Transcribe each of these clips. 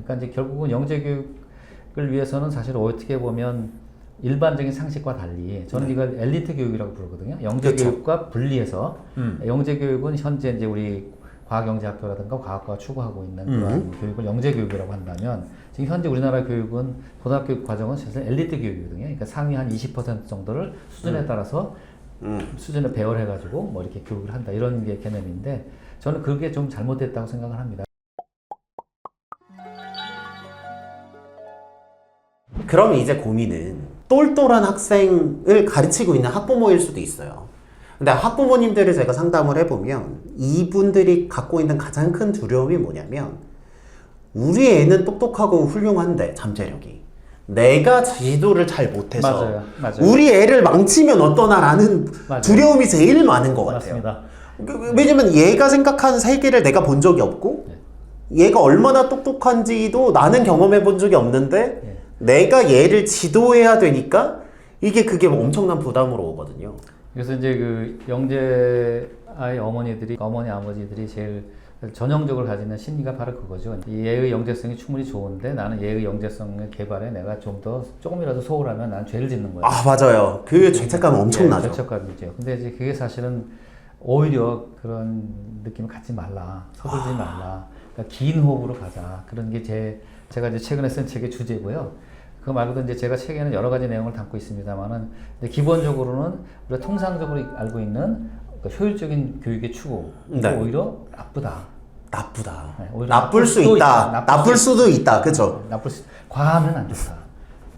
그러니까 이제 결국은 영재 교육을 위해서는 사실 어떻게 보면 일반적인 상식과 달리 저는 이걸 엘리트 교육이라고 부르거든요. 영재 그쵸. 교육과 분리해서 영재 교육은 현재 이제 우리 과학영재학교라든가 과학과가 추구하고 있는 그런 교육을 영재 교육이라고 한다면 지금 현재 우리나라 교육은 고등학교 과정은 사실 엘리트 교육이거든요. 그러니까 상위 한 20% 정도를 수준에 따라서 수준을 배열해가지고 뭐 이렇게 교육을 한다 이런 게 개념인데 저는 그게 좀 잘못됐다고 생각을 합니다. 그럼 이제 고민은 똘똘한 학생을 가르치고 있는 학부모일 수도 있어요. 근데 학부모님들을 제가 상담을 해보면 이분들이 갖고 있는 가장 큰 두려움이 뭐냐면 우리 애는 똑똑하고 훌륭한데 잠재력이 내가 지도를 잘 못해서 맞아요. 우리 애를 망치면 어떠나라는 맞아요. 두려움이 제일 많은 것 같아요. 맞습니다. 왜냐면 얘가 생각하는 세계를 내가 본 적이 없고 얘가 얼마나 똑똑한지도 나는 경험해 본 적이 없는데 내가 얘를 지도해야 되니까 그게 엄청난 부담으로 오거든요. 그래서 이제 그 영재 아이 어머니들이 어머니 아버지들이 제일 전형적으로 가지는 심리가 바로 그거죠. 이 얘의 영재성이 충분히 좋은데 나는 얘의 영재성의 개발에 내가 조금이라도 소홀하면 난 죄를 짓는 거야. 아 맞아요. 그 죄책감은 엄청나죠. 죄책감이죠. 근데 이제 그게 사실은 오히려 그런 느낌을 갖지 말라, 서두르지 말라. 그러니까 긴 호흡으로 가자. 그런 게 제가 이제 최근에 쓴 책의 주제고요. 그거 말고도 이제 제가 책에는 여러 가지 내용을 담고 있습니다만은 기본적으로는 우리가 통상적으로 알고 있는 효율적인 교육의 추구 이게 오히려 나쁘다. 나쁘다. 오히려 나쁠 수 있다. 나쁠 수도 있다. 그죠? 과하면 안 좋다.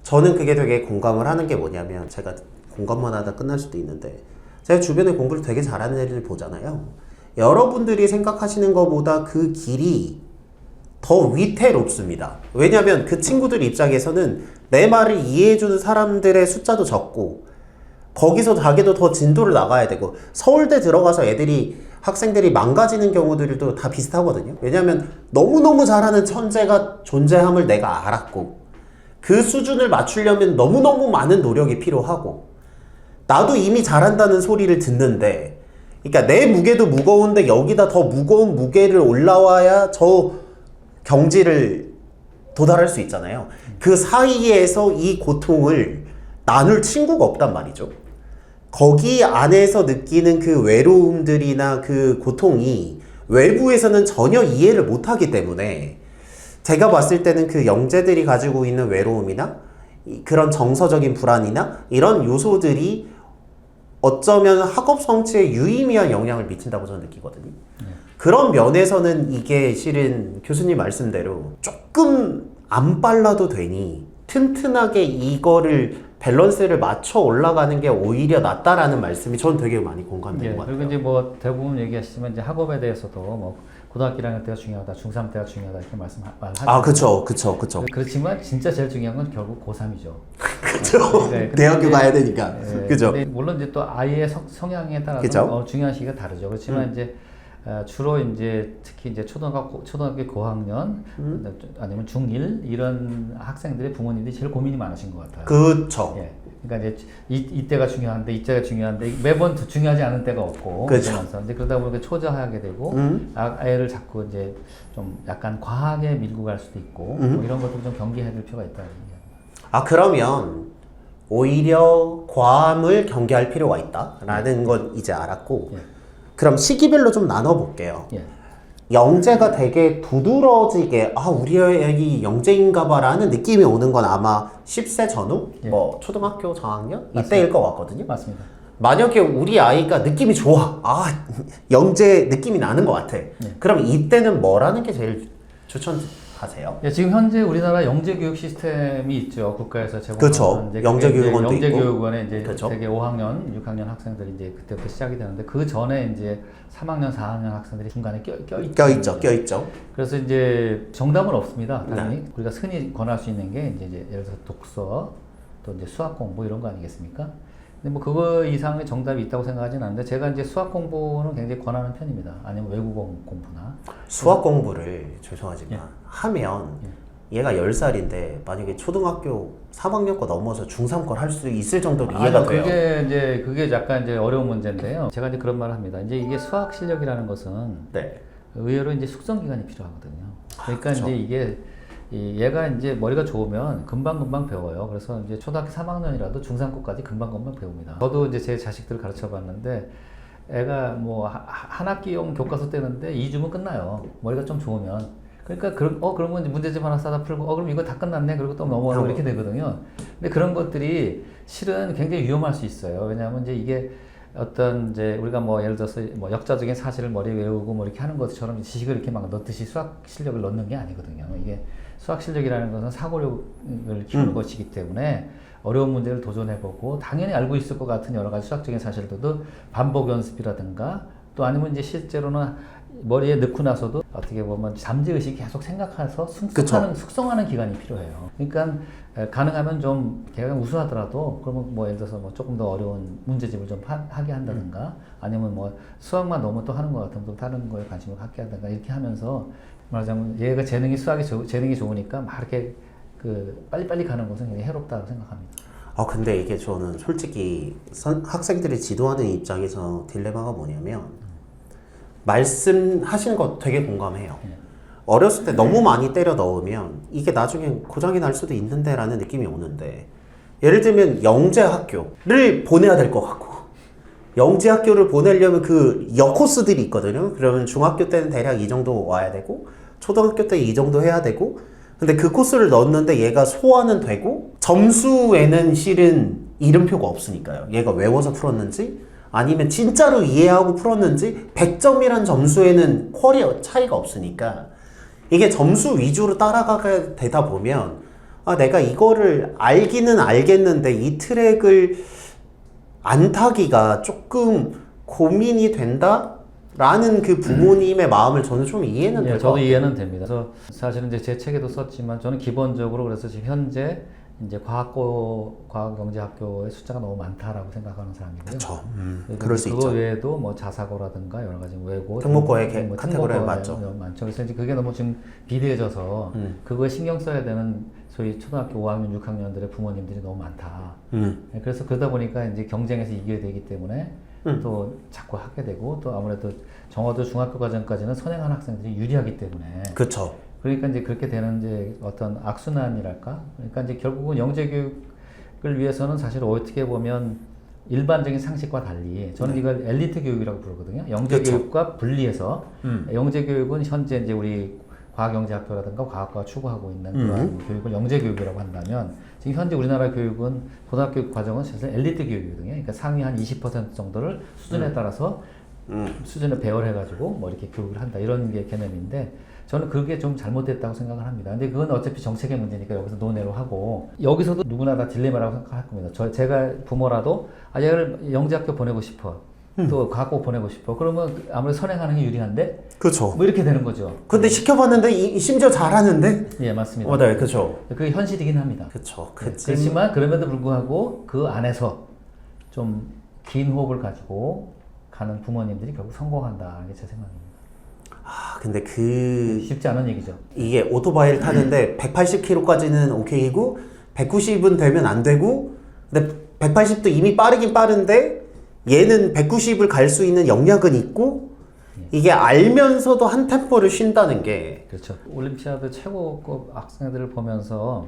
저는 그게 되게 공감을 하는 게 뭐냐면 제가 공감만 하다 끝날 수도 있는데 제가 주변에 공부를 되게 잘하는 애를 보잖아요. 여러분들이 생각하시는 것보다 그 길이 더 위태롭습니다. 왜냐하면 그 친구들 입장에서는 내 말을 이해해주는 사람들의 숫자도 적고 거기서 자기도 더 진도를 나가야 되고 서울대 들어가서 학생들이 망가지는 경우들도 다 비슷하거든요. 왜냐하면 너무너무 잘하는 천재가 존재함을 내가 알았고 그 수준을 맞추려면 너무너무 많은 노력이 필요하고 나도 이미 잘한다는 소리를 듣는데 그러니까 내 무게도 무거운데 여기다 더 무거운 무게를 올라와야 저 경지를 도달할 수 있잖아요. 그 사이에서 이 고통을 나눌 친구가 없단 말이죠. 거기 안에서 느끼는 그 외로움들이나 그 고통이 외부에서는 전혀 이해를 못하기 때문에 제가 봤을 때는 그 영재들이 가지고 있는 외로움이나 그런 정서적인 불안이나 이런 요소들이 어쩌면 학업 성취에 유의미한 영향을 미친다고 저는 느끼거든요. 그런 면에서는 이게 실은 교수님 말씀대로 조금 안 빨라도 되니 튼튼하게 이거를 밸런스를 맞춰 올라가는 게 오히려 낫다라는 말씀이 저는 되게 많이 공감되는 것 같아요. 그리고 이제 뭐 대부분 얘기하시지만 이제 학업에 대해서도 뭐 고등학교 1학년 때가 중요하다, 중3 때가 중요하다 이렇게 말하죠. 아, 그쵸. 그렇지만 진짜 제일 중요한 건 결국 고3이죠. 그쵸. 대학교 가야 되니까. 그죠. 근데 물론 이제 또 아이의 성향에 따라서 중요한 시기가 다르죠. 그렇지만 이제 주로 이제 특히 이제 초등학교 고학년 아니면 중1 이런 학생들의 부모님들이 제일 고민이 많으신 것 같아요. 그쵸. 그러니까 이제 이때가 중요한데 이때가 중요한데 매번 중요하지 않은 때가 없고 그러면서 이제 그러다 보니까 초조하게 되고 아이를 자꾸 이제 좀 약간 과하게 밀고 갈 수도 있고 뭐 이런 것도 좀 경계해야 될 필요가 있다. 아 그러면 오히려 과함을 경계할 필요가 있다라는 건 이제 알았고 그럼 시기별로 좀 나눠볼게요. 영재가 되게 두드러지게 우리 애기 영재인가 봐라는 느낌이 오는 건 아마 10세 전후? 뭐 초등학교 저학년? 이때일 것 같거든요. 맞습니다. 만약에 우리 아이가 느낌이 좋아. 영재 느낌이 나는 것 같아. 그럼 이때는 뭐라는 게 제일 추천하세요? 지금 현재 우리나라 영재 교육 시스템이 있죠. 국가에서 제공하는. 그렇죠. 영재교육원도 있고. 영재교육원에 이제 그렇죠. 되게 5학년, 6학년 학생들이 이제 그때부터 시작이 되는데 그 전에 이제 3학년, 4학년 학생들이 중간에 껴있죠. 그래서 이제 정답은 없습니다. 당연히 우리가 흔히 권할 수 있는 게 이제 예를 들어서 독서, 또 이제 수학 공부 이런 거 아니겠습니까? 근데 뭐 그거 이상의 정답이 있다고 생각하지는 않는데 제가 이제 수학 공부는 굉장히 권하는 편입니다. 아니면 외국어 공부나. 수학 공부를 죄송하지만 하면 얘가 10살인데 만약에 초등학교 3학년 거 넘어서 중3 걸 할 수 있을 정도로 이해가 돼요. 그게 약간 이제 어려운 문제인데요. 제가 이제 그런 말을 합니다. 이제 이게 수학 실력이라는 것은 의외로 이제 숙성 기간이 필요하거든요. 그러니까 그렇죠. 이제 이게 얘가 이제 머리가 좋으면 금방 배워요. 그래서 이제 초등학교 3학년이라도 중3까지 금방 배웁니다. 저도 이제 제 자식들 가르쳐 봤는데 애가 뭐 한 학기용 교과서 떼는데 2주면 끝나요. 머리가 좀 좋으면. 그러니까 그러면 이제 문제집 하나 싸다 풀고 그럼 이거 다 끝났네. 그리고 또 넘어가고 이렇게 되거든요. 근데 그런 것들이 실은 굉장히 위험할 수 있어요. 왜냐하면 이제 이게 어떤 이제 우리가 뭐 예를 들어서 뭐 역사적인 사실을 머리에 외우고 뭐 이렇게 하는 것처럼 지식을 이렇게 막 넣듯이 수학 실력을 넣는 게 아니거든요. 이게 수학 실력이라는 것은 사고력을 키우는 것이기 때문에 어려운 문제를 도전해보고 당연히 알고 있을 것 같은 여러 가지 수학적인 사실들도 반복 연습이라든가 또 아니면 이제 실제로는 머리에 넣고 나서도 어떻게 보면 잠재의식이 계속 생각해서 숙성하는 기간이 필요해요. 그러니까 가능하면 좀 걔가 우수하더라도 그러면 뭐 예를 들어서 뭐 조금 더 어려운 문제집을 좀 하게 한다든가 아니면 뭐 수학만 너무 또 하는 것 같으면 또 다른 거에 관심을 갖게 하든가 이렇게 하면서 말하자면 얘가 재능이 좋으니까 막 이렇게 빨리빨리 가는 것은 굉장히 해롭다고 생각합니다. 근데 이게 저는 솔직히 학생들이 지도하는 입장에서 딜레마가 뭐냐면 말씀하시는 거 되게 공감해요. 어렸을 때 너무 많이 때려 넣으면 이게 나중에 고장이 날 수도 있는데 라는 느낌이 오는데 예를 들면 영재학교를 보내야 될 것 같고 영재학교를 보내려면 그 여코스들이 있거든요. 그러면 중학교 때는 대략 이 정도 와야 되고 초등학교 때 이 정도 해야 되고 근데 그 코스를 넣었는데 얘가 소화는 되고 점수에는 실은 이름표가 없으니까요. 얘가 외워서 풀었는지 아니면 진짜로 이해하고 풀었는지 100점이란 점수에는 퀄이 차이가 없으니까 이게 점수 위주로 따라가게 되다 보면 내가 이거를 알기는 알겠는데 이 트랙을 안 타기가 조금 고민이 된다? 라는 그 부모님의 마음을 저는 좀 이해는 될 것 같아요. 저도 이해는 됩니다. 그래서 사실은 이제 제 책에도 썼지만 저는 기본적으로 그래서 지금 현재 이제 과학경제학교의 숫자가 너무 많다라고 생각하는 사람이고요. 그렇죠. 그럴 수 있죠. 그거 외에도 뭐 자사고라든가 여러 가지 외고, 특목고의 카테고리에 맞죠. 그래서 이제 그게 너무 지금 비대해져서 그거에 신경 써야 되는 소위 초등학교 5학년, 6학년들의 부모님들이 너무 많다. 그래서 그러다 보니까 이제 경쟁에서 이겨야 되기 때문에 또 자꾸 하게 되고 또 아무래도 적어도 중학교 과정까지는 선행한 학생들이 유리하기 때문에. 그렇죠. 그러니까 이제 그렇게 되는 이제 어떤 악순환이랄까. 그러니까 이제 결국은 영재 교육을 위해서는 사실 어떻게 보면 일반적인 상식과 달리 저는 이걸 엘리트 교육이라고 부르거든요. 영재 교육과 분리해서 영재 교육은 현재 이제 우리 과학영재학교라든가 과학과가 추구하고 있는 그런 교육을 영재 교육이라고 한다면 지금 현재 우리나라 교육은 고등학교 과정은 사실 엘리트 교육이거든요. 그러니까 상위 한 20% 정도를 수준에 따라서 수준을 배열해가지고 뭐 이렇게 교육을 한다 이런 게 개념인데 저는 그게 좀 잘못됐다고 생각을 합니다. 근데 그건 어차피 정책의 문제니까 여기서 논의로 하고 여기서도 누구나 다 딜레마라고 생각할 겁니다. 제가 부모라도 얘를 영재학교 보내고 싶어. 또 과학고 보내고 싶어. 그러면 아무래도 선행하는 게 유리한데? 그렇죠. 뭐 이렇게 되는 거죠. 근데 시켜봤는데 심지어 잘하는데? 예, 맞습니다. 네, 그렇죠. 그게 현실이긴 합니다. 그렇죠. 그렇지만 그럼에도 불구하고 그 안에서 좀 긴 호흡을 가지고 가는 부모님들이 결국 성공한다는 게 제 생각입니다. 근데 쉽지 않은 얘기죠. 이게 오토바이를 타는데 180km까지는 오케이고 190은 되면 안 되고 근데 180도 이미 빠르긴 빠른데 얘는 190을 갈 수 있는 역량은 있고 이게 알면서도 한 템포를 쉰다는 게 그렇죠. 올림피아드 최고급 학생들을 보면서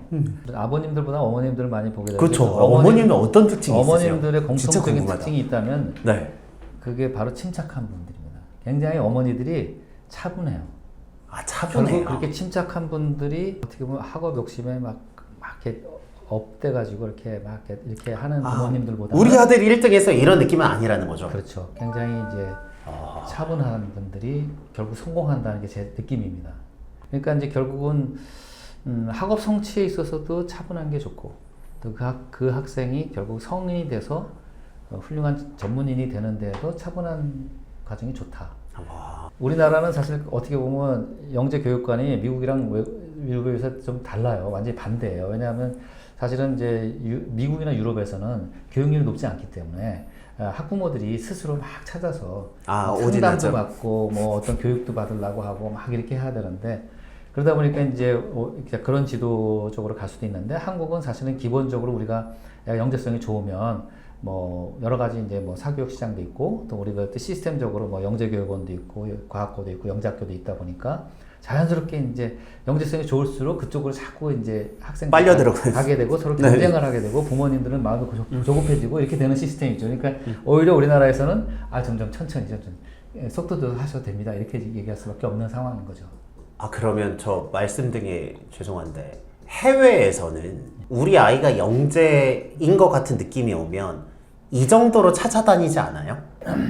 아버님들보다 어머님들을 많이 보게 되죠. 그렇죠. 어머님은 어떤 특징이 있으세요? 어머님들의 공통적인 특징이 있다면 네. 그게 바로 침착한 분들입니다. 굉장히 어머니들이 차분해요. 차분해요. 결국 그렇게 침착한 분들이 어떻게 보면 학업 욕심에 막 이렇게 업돼가지고 이렇게 하는 부모님들보다 우리 아들 1등해서 이런 느낌은 아니라는 거죠. 그렇죠. 굉장히 이제 차분한 분들이 결국 성공한다는 게 제 느낌입니다. 그러니까 이제 결국은 학업 성취에 있어서도 차분한 게 좋고 또 그 학생이 결국 성인이 돼서 훌륭한 전문인이 되는 데에도 차분한 과정이 좋다. 우리나라는 사실 어떻게 보면 영재 교육관이 미국이랑 미국에 비해서 좀 달라요. 완전히 반대예요. 왜냐하면 사실은 이제 미국이나 유럽에서는 교육률이 높지 않기 때문에 학부모들이 스스로 막 찾아서 상담도 받고 뭐 어떤 교육도 받으려고 하고 막 이렇게 해야 되는데 그러다 보니까 이제 그런 지도 쪽으로 갈 수도 있는데 한국은 사실은 기본적으로 우리가 영재성이 좋으면 뭐 여러 가지 이제 뭐 사교육 시장도 있고 또 우리가 또 시스템적으로 뭐 영재교육원도 있고 과학고도 있고 영재학교도 있다 보니까 자연스럽게 이제 영재성이 좋을수록 그쪽으로 자꾸 이제 학생들이 빨려 들어가요. 가게 되고 서로 네. 경쟁을 하게 되고 부모님들은 마음이 조급해지고 이렇게 되는 시스템이죠. 그러니까 오히려 우리나라에서는 점점 천천히 속도도 하셔도 됩니다. 이렇게 얘기할 수밖에 없는 상황인 거죠. 아, 그러면 저 말씀 등에 죄송한데 해외에서는 우리 아이가 영재인 것 같은 느낌이 오면 이 정도로 찾아다니지 않아요?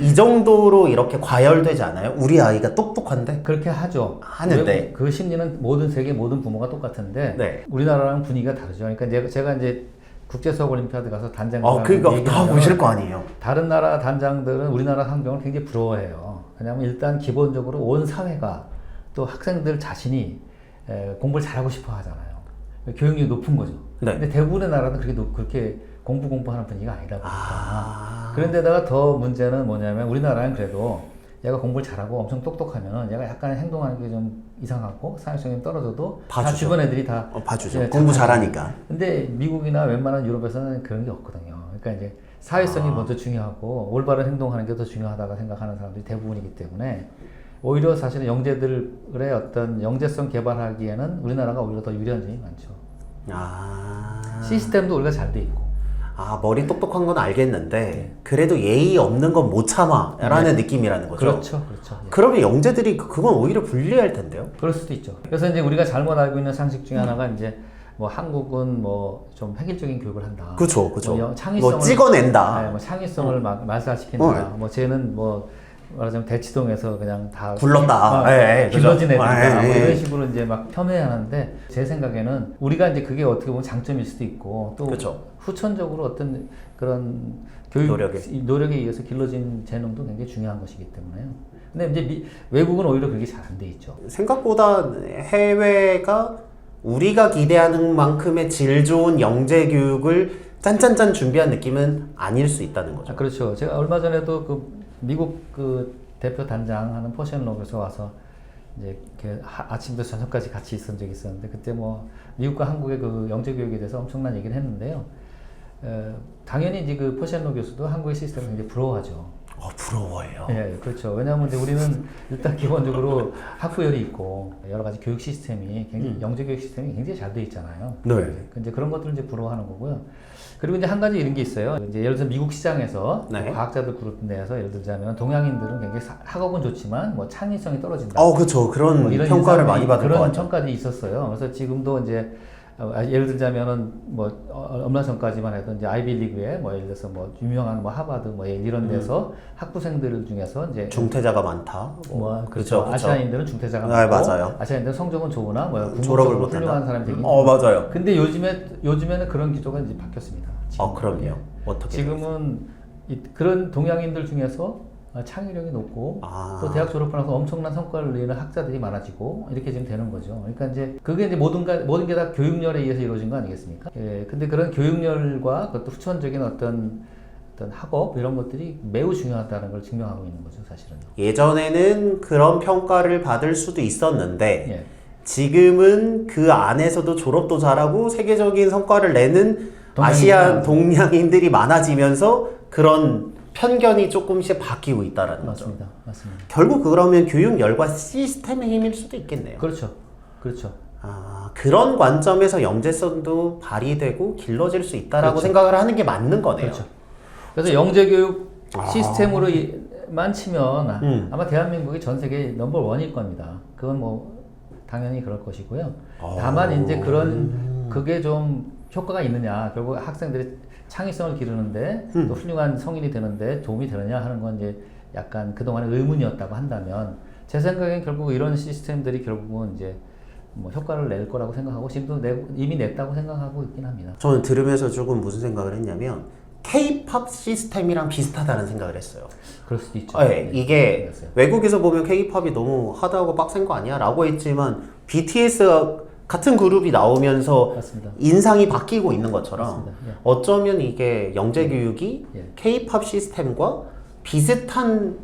이 정도로 이렇게 과열되지 않아요? 우리 아이가 똑똑한데? 그렇게 하죠. 하는데. 그 심리는 세계 모든 부모가 똑같은데 네. 우리나라랑 분위기가 다르죠. 그러니까 제가 이제 국제 수학 올림피아드 가서 단장 그러니까 다 보실 거 아니에요? 다른 나라 단장들은 우리나라 환경을 굉장히 부러워해요. 왜냐하면 일단 기본적으로 온 사회가 또 학생들 자신이 공부를 잘하고 싶어 하잖아요. 교육률이 높은 거죠. 네. 근데 대부분의 나라는 그렇게 공부하는 분위기가 아니다 보니까. 그런데다가 더 문제는 뭐냐면 우리나라는 그래도 얘가 공부를 잘하고 엄청 똑똑하면 얘가 약간 행동하는 게 좀 이상하고 사회성이 떨어져도 다 봐주죠. 주변 애들이 다 봐주죠. 예, 공부 다 잘하니까. 근데 미국이나 웬만한 유럽에서는 그런 게 없거든요. 그러니까 이제 사회성이 먼저 중요하고 올바른 행동하는 게 더 중요하다고 생각하는 사람들이 대부분이기 때문에 오히려 사실은 영재들의 어떤 영재성 개발하기에는 우리나라가 오히려 더 유리한 점이 많죠. 시스템도 우리가 잘 돼 있고. 머리 똑똑한 건 알겠는데 그래도 예의 없는 건 못 참아라는 느낌이라는 거죠. 그렇죠. 예. 그러면 영재들이 그건 오히려 불리할 텐데요. 그럴 수도 있죠. 그래서 이제 우리가 잘못 알고 있는 상식 중에 하나가 이제 뭐 한국은 뭐 좀 획일적인 교육을 한다. 그렇죠. 뭐 창의성을 뭐 찍어낸다. 네, 뭐 창의성을 말살시킨다. 뭐 쟤는 뭐 말하자면 대치동에서 그냥 다 굴렀다. 길러진 그죠. 애들이다. 뭐 이런 식으로 이제 막 폄훼하는데 제 생각에는 우리가 이제 그게 어떻게 보면 장점일 수도 있고 또 그쵸. 후천적으로 어떤 그런 교육 노력에 의해서 길러진 재능도 굉장히 중요한 것이기 때문에요. 근데 이제 외국은 오히려 그게 잘 안 돼 있죠. 생각보다 해외가 우리가 기대하는 만큼의 질 좋은 영재 교육을 짠짠짠 준비한 느낌은 아닐 수 있다는 거죠. 그렇죠. 제가 얼마 전에도 그 미국 그 대표 단장하는 포션록에서 와서 이제 아침부터 저녁까지 같이 있은 적이 있었는데 그때 뭐 미국과 한국의 그 영재 교육에 대해서 엄청난 얘기를 했는데요. 당연히 이제 그 포션록 교수도 한국의 시스템을 굉장히 부러워하죠. 부러워요. 예, 그렇죠. 왜냐하면 이제 우리는 일단 기본적으로 학부열이 있고 여러 가지 교육 시스템이 굉장히 영재 교육 시스템이 굉장히 잘 돼 있잖아요. 네. 이제 그런 것들을 이제 부러워하는 거고요. 그리고 이제 한 가지 이런 게 있어요. 이제 예를 들어 미국 시장에서 네. 과학자들 그룹 내에서 예를 들자면 동양인들은 굉장히 학업은 좋지만 뭐 창의성이 떨어진다. 그렇죠. 그런 뭐 이런 평가를 많이 받을 것 그런 같죠. 평가들이 있었어요. 그래서 지금도 이제 예를 들자면은 뭐 얼마 전까지만 해도 이제 아이비리그에 뭐 예를 들어서 뭐 유명한 뭐 하버드 뭐 이런 데서 학부생들 중에서 이제 중퇴자가 많다. 그렇죠. 아시아인들은 중퇴자가 네, 많고 맞아요. 아시아인들은 성적은 좋으나 뭐 졸업을 궁극적으로 못한다. 훌륭한 사람이 되긴 맞아요. 근데 요즘에는 그런 기조가 이제 바뀌었습니다. 그럼요. 어떻게 지금은 그런 동양인들 중에서 창의력이 높고 또 대학 졸업하고 나서 엄청난 성과를 내는 학자들이 많아지고 이렇게 지금 되는 거죠. 그러니까 이제 그게 이제 모든 게 다 교육열에 의해서 이루어진 거 아니겠습니까? 근데 그런 교육열과 그것도 후천적인 어떤 학업 이런 것들이 매우 중요하다는 걸 증명하고 있는 거죠, 사실은. 예전에는 그런 평가를 받을 수도 있었는데 예. 지금은 그 안에서도 졸업도 잘하고 세계적인 성과를 내는 아시안 동양인들이 많아지면서 그런 편견이 조금씩 바뀌고 있다라는 거죠. 맞습니다. 결국 그러면 교육열과 시스템의 힘일 수도 있겠네요. 그렇죠. 그런 관점에서 영재성도 발휘되고 길러질 수 있다라고 그렇죠. 생각을 하는 게 맞는 거네요. 그렇죠. 그래서 영재교육 시스템으로만 치면 아마 대한민국이 전 세계 넘버 원일 겁니다. 그건 뭐 당연히 그럴 것이고요. 다만 이제 그게 좀 효과가 있느냐, 결국 학생들이 창의성을 기르는데 또 훌륭한 성인이 되는데 도움이 되느냐 하는 건 이제 약간 그동안의 의문이었다고 한다면 제 생각엔 결국 이런 시스템들이 결국은 이제 뭐 효과를 낼 거라고 생각하고 지금도 이미 냈다고 생각하고 있긴 합니다. 저는 들으면서 조금 무슨 생각을 했냐면 K-팝 시스템이랑 비슷하다는 생각을 했어요. 그럴 수도 있죠. 네, 이게 외국에서 보면 K-팝이 너무 하드하고 빡센 거 아니야? 라고 했지만 BTS 같은 그룹이 나오면서 맞습니다. 인상이 바뀌고 있는 것처럼 예. 어쩌면 이게 영재교육이 K-팝 시스템과 비슷한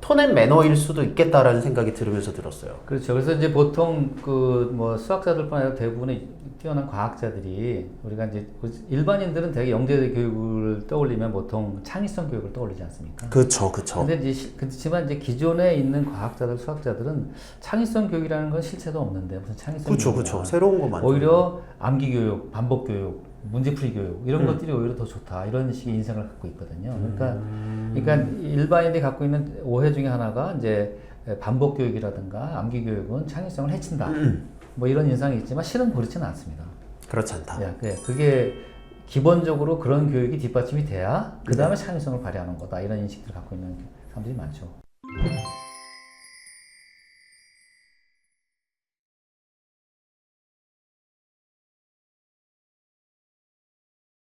톤앤 매너일 수도 있겠다라는 생각이 들으면서 들었어요. 그렇죠. 그래서 이제 보통 그 뭐 수학자들뿐 아니라 대부분의 뛰어난 과학자들이 우리가 이제 일반인들은 되게 영재 교육을 떠올리면 보통 창의성 교육을 떠올리지 않습니까? 그쵸, 그쵸. 근데 이제 그렇지만 이제 기존에 있는 과학자들, 수학자들은 창의성 교육이라는 건 실체도 없는데 무슨 창의성 그쵸, 교육이냐. 그쵸. 새로운 거 많죠. 오히려 암기 교육, 반복 교육, 문제풀이 교육 이런 것들이 오히려 더 좋다 이런 식의 인상을 갖고 있거든요. 그러니까 일반인들이 갖고 있는 오해 중에 하나가 이제 반복 교육이라든가 암기 교육은 창의성을 해친다. 뭐 이런 인상이 있지만 실은 그렇지는 않습니다. 그렇지 않다. 그게 기본적으로 그런 교육이 뒷받침이 돼야 그 다음에 창의성을 발휘하는 거다 이런 인식들을 갖고 있는 사람들이 많죠.